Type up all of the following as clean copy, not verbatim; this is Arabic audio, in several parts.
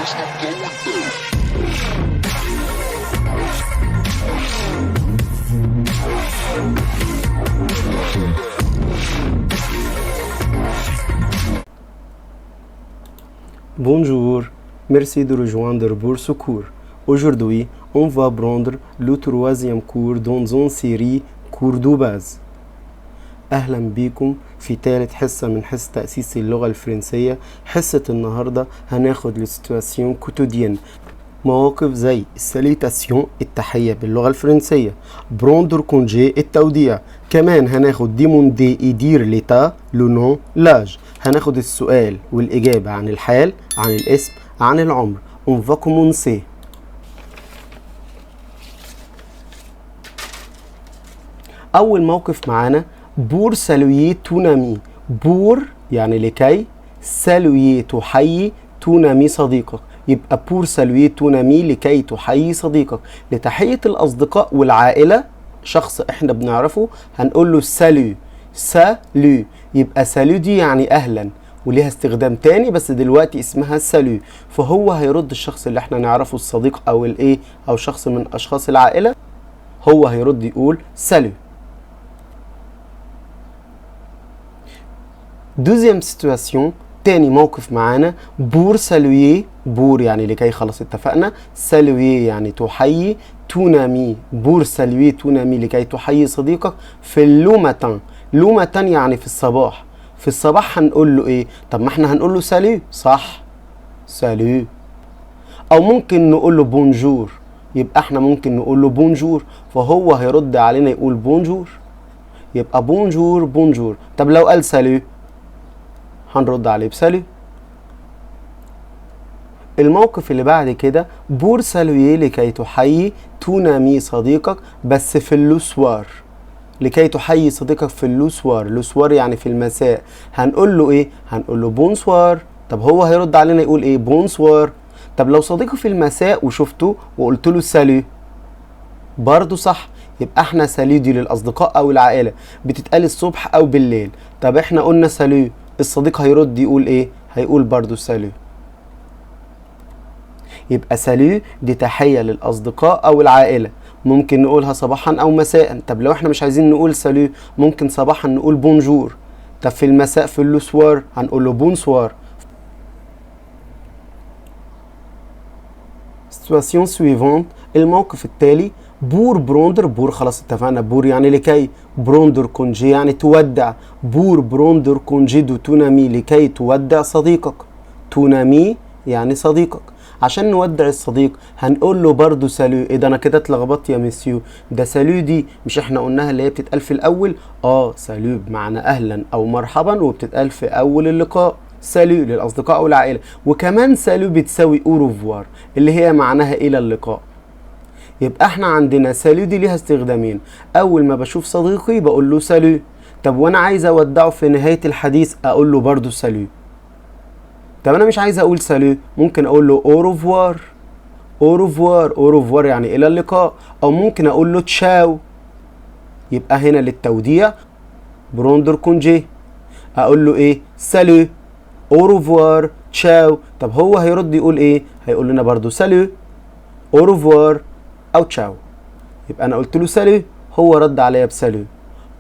Bonjour, merci de rejoindre Bourse Cours. Aujourd'hui, on va prendre le troisième cours dans une série cours de base. أهلا بيكم في ثالث حصة من حصة تأسيس اللغة الفرنسية. حصة النهاردة هناخد السيتواسيون كوتوديان، مواقف زي الساليتاسيون التحية باللغة الفرنسية، بروندر كونجي التوديع، كمان هناخد ديموندي إيدير ليتا لو نون لاج، هناخد السؤال والإجابة عن الحال، عن الاسم، عن العمر. On va commencer. أول موقف معانا بور سالويي تونامي. بور يعني لكي، سالويي تحيي، تونامي صديقك. يبقى بور سالويي تونامي لكي تحيي صديقك، لتحية الأصدقاء والعائلة شخص احنا بنعرفه هنقول له سالو. سالو، يبقى سالو دي يعني أهلا، وليها استخدام تاني بس دلوقتي اسمها سالو. فهو هيرد الشخص اللي احنا نعرفه الصديق او الايه او شخص من اشخاص العائلة، هو هيرد يقول سالو. دوزيام سيتواسيون، تاني موقف معانا بور سالويي. بور يعني لكي، خلاص اتفقنا. سالويي يعني تحيي. تونامي، بور سالويي تونامي لكي تحيي صديقك. في اللو ماتان، لو ماتان يعني في الصباح. في الصباح هنقول له ايه؟ طب ما احنا هنقول له سالو، صح، سالو. او ممكن نقول له بونجور، يبقى احنا ممكن نقول له بونجور، فهو هيرد علينا يقول بونجور، يبقى بونجور بونجور. طب لو قال سالو هنرد عليه بسالو. الموقف اللي بعد كده بور سالويي لكي تحيي تونامي صديقك بس في اللوسوار. لكي تحيي صديقك في اللوسوار، لوسوار يعني في المساء، هنقول له ايه؟ هنقول له بونسوار. طب هو هيرد علينا يقول ايه؟ بونسوار. طب لو صديقه في المساء وشفته وقلت له سالو برضو صح، يبقى احنا سالو دي للاصدقاء او العائله بتتقال الصبح او بالليل. طب احنا قلنا سالو، الصديق هيرد يقول ايه؟ هيقول برضو سالو. يبقى سالو دي تحيه للاصدقاء او العائله، ممكن نقولها صباحا او مساء. طب لو احنا مش عايزين نقول سالو، ممكن صباحا نقول بونجور. طب في المساء في اللوسوار هنقول له بونسوار. سيتواسيون سويفونت، الموقف التالي بور بروندر. بور خلاص اتفقنا، بور يعني لكي، بروندر كونجي يعني تودع. بور بروندر كونجي دو تونامي لكي تودع صديقك. تونامي يعني صديقك. عشان نودع الصديق هنقول له برضو سالو. ايه ده انا كده اتلخبطت يا مسيو، ده سالو دي مش احنا قلناها اللي هي بتتقال في الاول؟ سالو بمعنى اهلا او مرحبا، وبتتقال في اول اللقاء. سالو للاصدقاء او العائله. وكمان سالو بتساوي اوروفوار اللي هي معناها الى اللقاء. يبقى احنا عندنا سالو دي ليها استخدامين. اول ما بشوف صديقي بقول له سالو، طب وانا عايز اودعه في نهايه الحديث اقول له برضو سالو. طب انا مش عايز اقول سالو، ممكن اقول له اوروفوار. اوروفوار، اوروفوار يعني الى اللقاء. او ممكن اقول له تشاو، يبقى هنا للتوديع بروندر كونجي اقول له ايه؟ سالو، اوروفوار، تشاو. طب هو هيرد يقول ايه؟ هيقول لنا برضو سالو، اوروفوار او تشاو. يبقى انا قلت له سالو، هو رد عليا بسالو.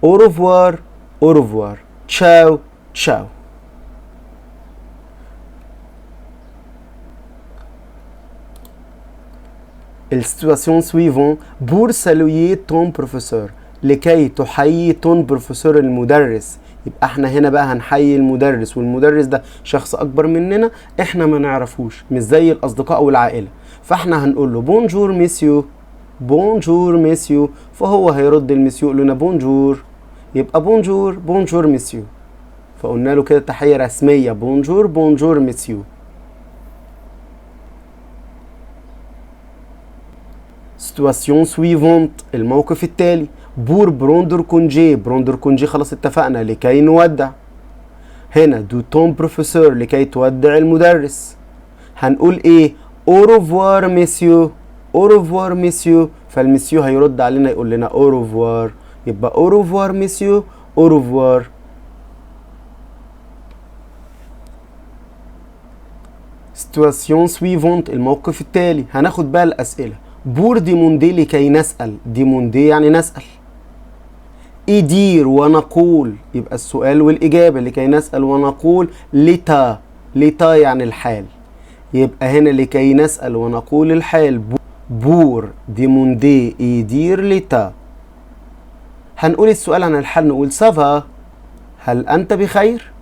اوروفوار، اوروفوار، تشاو، تشاو. السيتواسيون سويفون بور سالويي تون بروفيسور، لكي تحيي تون بروفيسور المدرس. يبقى احنا هنا بقى هنحيي المدرس، والمدرس ده شخص اكبر مننا احنا ما نعرفوش، مش زي الاصدقاء او العائله، فاحنا هنقول له بونجور ميسيو، بونجور ميسيو. فهو هيرد الميسيو يقول لنا بونجور، يبقى بونجور بونجور ميسيو. فقلنا له كده تحيه رسميه، بونجور بونجور ميسيو. سيتواسيون سويفونت، الموقف التالي بور بروندر كونجي. بروندر كونجي خلاص اتفقنا لكي نودع. هنا دو تون بروفيسور لكي تودع المدرس. هنقول ايه؟ اوروفوار ميسيو، اوروفوار ميسيو. فالميسيو هيرد علينا يقول لنا اوروفوار، يبقى اوروفوار ميسيو، اوروفوار. situation suivante الموقف التالي. هناخد بقى الأسئلة. بور ديموندي لكي نسأل. ديموندي يعني نسأل. إدير ونقول، يبقى السؤال والإجابة. لكي نسأل ونقول لتا. لتا يعني الحال، يبقى هنا لكي نسأل ونقول الحال. بور ديموندي إدير لتا. هنقول السؤال عن الحال نقول سافا، هل أنت بخير؟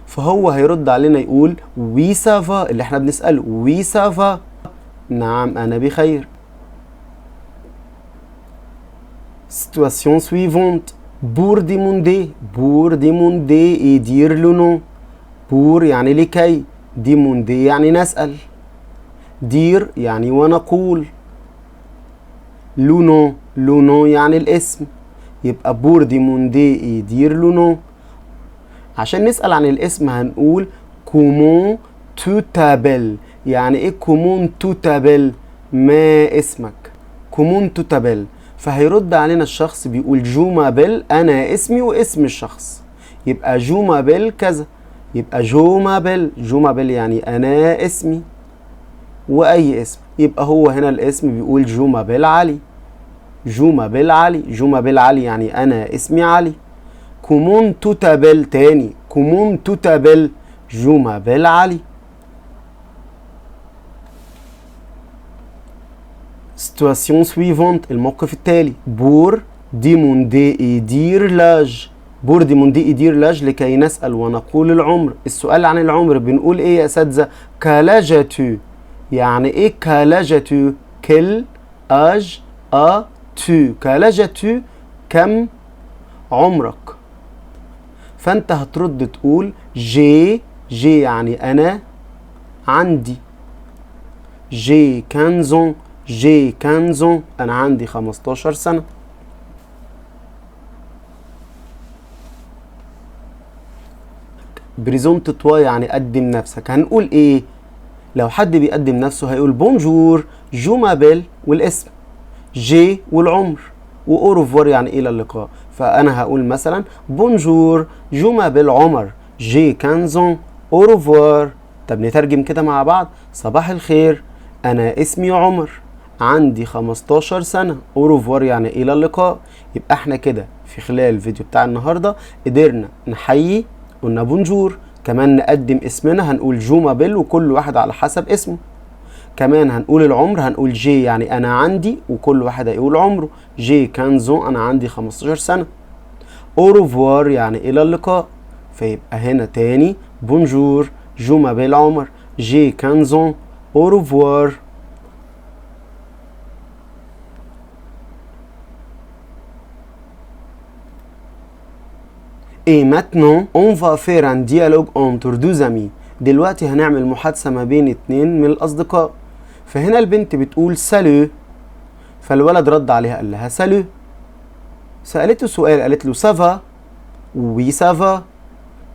فهو هيرد علينا يقول وي سافا، اللي احنا بنسأله وي سافا، نعم أنا بخير. situation suivante. بور ديموندي. بور ديموندي يدير لونو. بور يعني لكي، ديموندي يعني نسأل، دير يعني ونقول، لونو. لونو يعني الاسم، يبقى بور ديموندي يدير لونو. عشان نسأل عن الاسم هنقول كومون تو تابل. يعني ايه كومون تو تابل؟ ما اسمك؟ كومون تو تابل. فهيرد علينا الشخص بيقول جو مابل، انا اسمي واسم الشخص، يبقى جو مابل كذا، يبقى جو مابل. جو مابل يعني انا اسمي واي اسم، يبقى هو هنا الاسم بيقول جو مابل علي. جو مابل علي. جو مابل علي يعني انا اسمي علي. كومون تو تابل تاني. كومون تو تابل. جو مابل علي. situation suivante الموقف التالي. بور ديموندي يدير لاج. بور ديموندي يدير لاج لكي نسأل ونقول العمر. السؤال عن العمر بنقول ايه يا اساتذة؟ كالاجتو. يعني ايه كالاجتو؟ كل اج ا تو. كالاجتو كم عمرك؟ فانت هترد تقول جي. جي يعني انا عندي. جي 15 ans. جي 15 ans. انا عندي 15 سنة. بريزونت توا يعني قدم نفسك. هنقول ايه لو حد بيقدم نفسه؟ هيقول بونجور جو مابيل والاسم، جي والعمر، واوروفوار يعني الى اللقاء. فانا هقول مثلا بونجور جو مابيل عمر، جي 15 ans، اوروفوار. طب نترجم كده مع بعض. صباح الخير، انا اسمي عمر، عندي 15 سنة، اوروفوار يعني الى اللقاء. يبقى احنا كده في خلال الفيديو بتاع النهاردة قدرنا نحيي، قلنا بونجور، كمان نقدم اسمنا هنقول جو مابيل وكل واحد على حسب اسمه. كمان هنقول العمر، هنقول جي يعني انا عندي وكل واحد هيقول عمره، جي 15 ans انا عندي 15 سنة. اوروفوار يعني الى اللقاء. فيبقى هنا تاني بونجور جو مابيل عمر، جي 15 ans، اوروفوار. Et maintenant, on va faire un dialogue entre deux amis. دلوقتي هنعمل محادثة ما بين اتنين من الأصدقاء. فهنا البنت بتقول سالو، فالولد رد عليها قال لها سالو. سألته سؤال، قالت له سافا، وي سافا.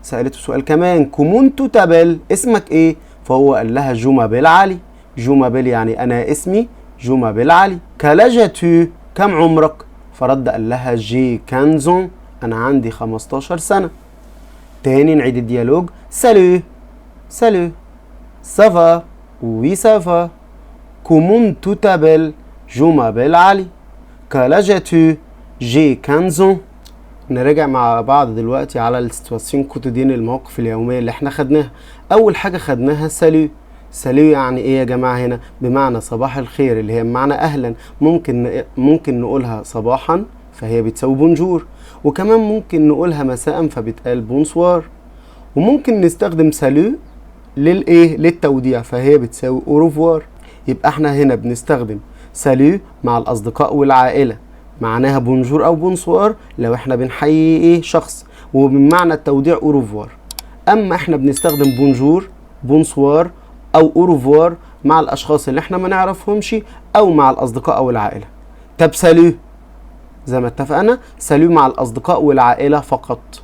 سألته سؤال كمان، كومون تو تابل، اسمك ايه؟ فهو قال لها جو مابيل علي. جو مابيل يعني أنا اسمي جو مابيل علي. كالاجتو، كم عمرك؟ فرد قال لها جي 15 ans، أنا عندي 15 سنة. تاني نعيد الديالوج. سالو سالو، سافا، وي سافا، كومون تو تابل؟ جو مابيل علي. كالاجتو؟ جي 15 ans. نراجع مع بعض دلوقتي على السيتواسيون كوتيدين، المواقف اليومية اللي احنا خدناها. أول حاجة خدناها سالو. سالو يعني ايه يا جماعة؟ هنا بمعنى صباح الخير، اللي هي بمعنى أهلا. ممكن نقولها صباحا فهي بتساوي بونجور، وكمان ممكن نقولها مساء فبتقال بونسوار، وممكن نستخدم سالو للايه؟ للتوديع، فهي بتساوي اوروفوار. يبقى احنا هنا بنستخدم سالو مع الاصدقاء والعائله، معناها بونجور او بونسوار لو احنا بنحيي ايه؟ شخص، وبمعنى التوديع اوروفوار. اما احنا بنستخدم بونجور، بونسوار او اوروفوار مع الاشخاص اللي احنا ما نعرفهمش او مع الاصدقاء او العائله. طب سالو زي ما اتفقنا، سالو مع الأصدقاء والعائلة فقط.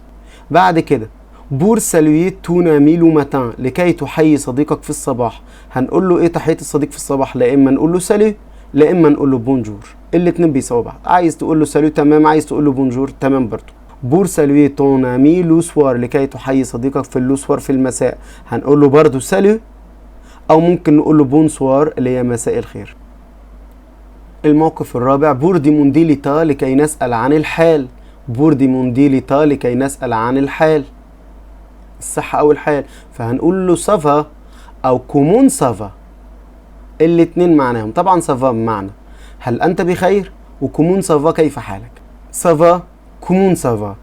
بعد كده بور سالويت تونا ميلو ماتان، لكي تحيي صديقك في الصباح. هنقول له ايه تحية الصديق في الصباح؟ لا اما نقول له سالو، لا اما نقول له بونجور. الاتنين بيساووا بعض. عايز تقول له سالو تمام، عايز تقول له بونجور تمام برضو. بور سالوي تون امي لو سوار لكي تحيي صديقك في اللو سوار في المساء، هنقول له برضو سالو، او ممكن نقول له بونسوار اللي هي مساء الخير. الموقف الرابع بور دي مونديليتا لكي نسأل عن الحال. بور دي مونديليتا لكي نسأل عن الحال، الصحة او الحال، فهنقول له سافا او كومون سافا، الاتنين معناهم طبعا سافا بمعنى هل انت بخير، وكومون سافا كيف حالك. سافا كومون سافا.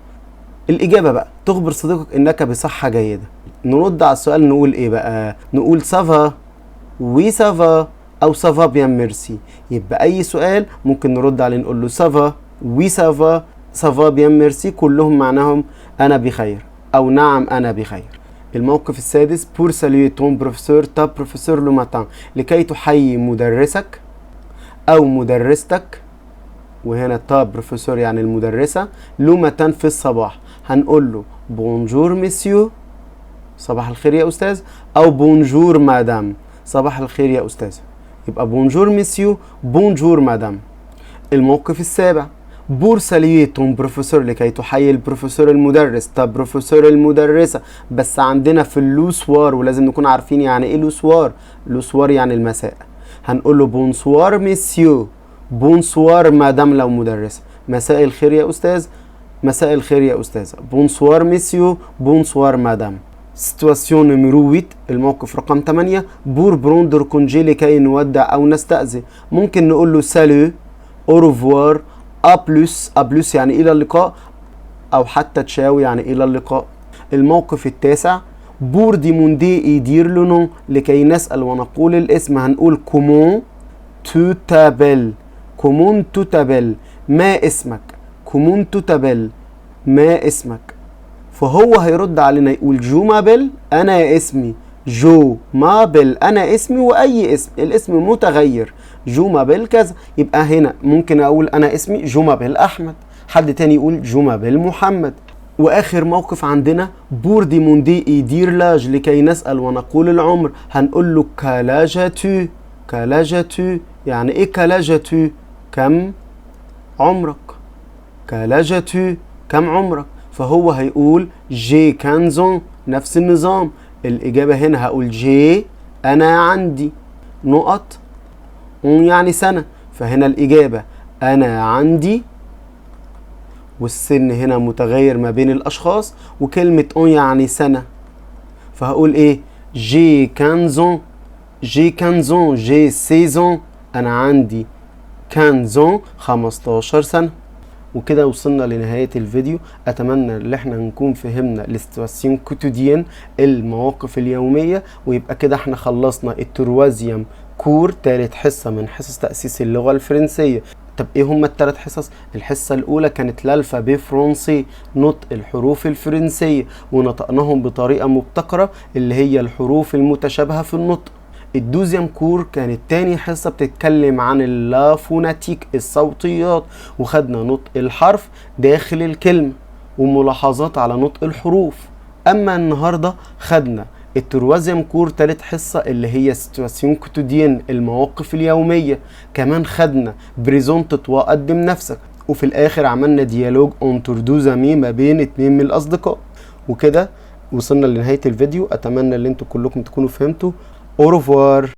الاجابة بقى تخبر صديقك انك بصحة جيدة. نرد على السؤال نقول ايه بقى؟ نقول سافا، وي سافا، او سافا بيان ميرسي. يبقى اي سؤال ممكن نرد عليه نقول له سافا، وي سافا، سافا بيان ميرسي، كلهم معناهم انا بخير او نعم انا بخير. الموقف السادس بور سالوي تون بروفيسور تا بروفيسور لو ماتان لكي تحيي مدرسك او مدرستك، وهنا تا بروفيسور يعني المدرسة، لو ماتان في الصباح، هنقول له بونجور ميسيو صباح الخير يا استاذ، او بونجور مادام صباح الخير يا استاذ. يبقى بونجور ميسيو، بونجور مادام. الموقف السابع بور سالوي تون بروفيسور لكي تحيي البروفيسور المدرس تا بروفيسور المدرسة، بس عندنا في اللوسوار ولازم نكون عارفين يعني ايه لوسوار. لوسوار يعني المساء، هنقول له بونسوار ميسيو، بونسوار مادام لو مدرسة، مساء الخير يا استاذ، مساء الخير يا استاذة. بونسوار ميسيو، بونسوار مادام. سيتواسيون نمرو 8 الموقف رقم 8 بور بروندر كونجي لكي نودع او نستأذن، ممكن نقول له سالو، اوروفوار، ابلوس، ابلوس يعني الى اللقاء، او حتى تشاو يعني الى اللقاء. الموقف التاسع بور دي موندي يدير لونو لكي نسأل ونقول الاسم، هنقول كومون تو تابل، كومون تو تابل، ما اسمك، كومون تو تابل، ما اسمك. فهو هيرد علينا يقول جو مابل انا اسمي، جو مابل انا اسمي، واي اسم الاسم متغير، جو مابل كذا. يبقى هنا ممكن اقول انا اسمي جو مابل احمد، حد تاني يقول جو مابل محمد. واخر موقف عندنا بور دي موندي يدير لاج لكي نسأل ونقول العمر، هنقول له كالاجاتو، كالاجاتو يعني ايه كالاجاتو؟ كم عمرك، كالاجاتو كم عمرك. فهو هيقول جي كانزون، نفس النظام. الإجابة هنا هقول جي أنا عندي نقط، يعني سنة، فهنا الإجابة أنا عندي، والسن هنا متغير ما بين الأشخاص، وكلمة يعني سنة، فهقول إيه؟ جي كانزون، جي كانزون، جي سيزون، أنا عندي كانزون 15 سنة. وكده وصلنا لنهاية الفيديو. اتمنى ان احنا نكون فهمنا السيتواسيون كوتيديان، المواقف اليومية، ويبقى كده احنا خلصنا التروازيام كور، تالت حصة من حصص تأسيس اللغة الفرنسية. طب ايه هما التلات حصص؟ الحصة الاولى كانت الالفابي فرونسي، نطق الحروف الفرنسية، ونطقناهم بطريقة مبتكرة اللي هي الحروف المتشابهة في النطق. الدوزيام كور كانت تاني حصة بتتكلم عن اللافوناتيك، الصوتيات، وخدنا نطق الحرف داخل الكلمة وملاحظات على نطق الحروف. اما النهاردة خدنا التروازيام كور تالت حصة اللي هي سيتواسيون كوتيديان، المواقف اليومية. كمان خدنا بريزونت وقدم نفسك، وفي الاخر عملنا ديالوج اونتور دو زامي ما بين اتنين من الاصدقاء. وكده وصلنا لنهاية الفيديو. اتمنى ان انتوا كلكم تكونوا فهمتوا. Au revoir.